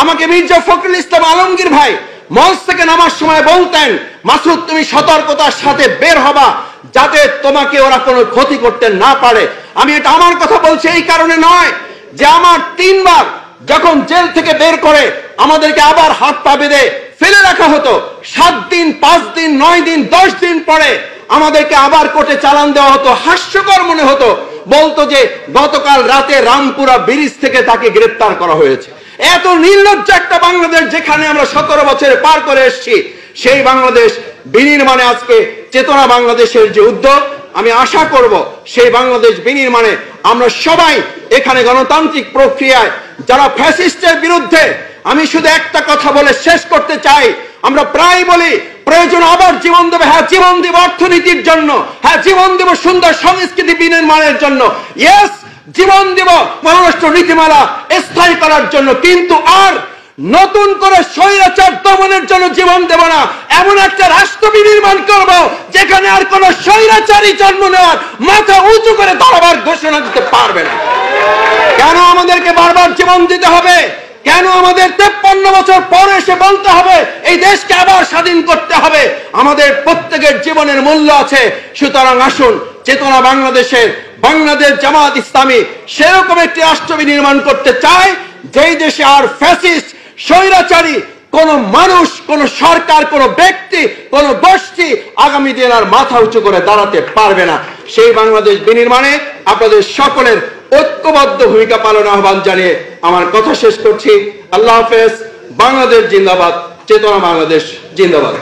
আমাকে মির্জা ফখরুল ইসলাম আলমগীর ভাই মঞ্চ থেকে নামার সময় বলতেন, মাসুদ তুমি সতর্কতার সাথে বের হবা যাতে তোমাকে ওরা কোনো ক্ষতি করতে না পারে। আমি এটা আমার কথা বলছি এই কারণে নয় যে আমার 3 বার যখন জেল থেকে বের করে আমাদেরকে আবার হাত পা বেঁধে ফেলে রাখা হতো, 7 দিন 5 দিন 9 দিন 10 দিন পরে আমাদেরকে আবার কোর্টে চালান দেওয়া হতো। হাস্যকর মনে হতো, বলতো যে গতকাল রাতে রামপুরা ব্রিজ থেকে তাকে গ্রেফতার করা হয়েছে। এত নির্লজ্জ একটা বাংলাদেশ যেখানে আমরা 17 বছরে পার করে এসেছি, সেই বাংলাদেশ বিনির্মাণে আজকে চেতনা বাংলাদেশের যে উদ্যোগ, আমি আশা করব সেই বাংলাদেশ বিনির্মাণে আমরা সবাই এখানে গণতান্ত্রিক প্রক্রিয়ায় যারা ফ্যাসিস্টের বিরুদ্ধে, আমি শুধু একটা কথা বলে শেষ করতে চাই, আমরা প্রায় বলি প্রয়োজন আবার জীবন দেবে, হ্যাঁ জীবন দেব অর্থনীতির জন্য, হ্যাঁ জীবন দেব সুন্দর সংস্কৃতি বিনির্মাণের জন্য, ইয়েস জীবন দেব পররাষ্ট্র নীতিমালা স্থায়ী করার জন্য, কিন্তু আর নতুন করে স্বৈরাচার দমনের জন্য জীবন দেব না। এমন একটা রাষ্ট্র বিনির্মাণ করব যেখানে আর কোন স্বৈরাচারী জন্ম নেওয়ার মাথা উঁচু করে দাঁড়াবার ঘোষণা দিতে পারবে না। কেন আমাদেরকে বারবার জীবন দিতে হবে? কেন আমাদের 53 বছর পরে এসে বলতে হবে এই দেশকে আবার স্বাধীন করতে হবে? আমাদের প্রত্যেকের জীবনের মূল্য আছে। সুতরাং আসুন চেতনা বাংলাদেশের বাংলাদেশ জামাত ইসলামী সেরকম একটি রাষ্ট্র বিনির্মাণ করতে চায় যেই দেশে আর ফ্যাসিস্ট স্বৈরাচারী কোন মানুষ, কোন সরকার, কোন ব্যক্তি, কোন গোষ্ঠী আগামী দিন আর মাথা উঁচু করে দাঁড়াতে পারবে না। সেই বাংলাদেশ বিনির্মাণে আপনাদের সকলের ঐক্যবদ্ধ ভূমিকা পালন আহ্বান জানিয়ে আমার কথা শেষ করছি। আল্লাহ হাফেজ। বাংলাদেশ জিন্দাবাদ, চেতনা বাংলাদেশ জিন্দাবাদ।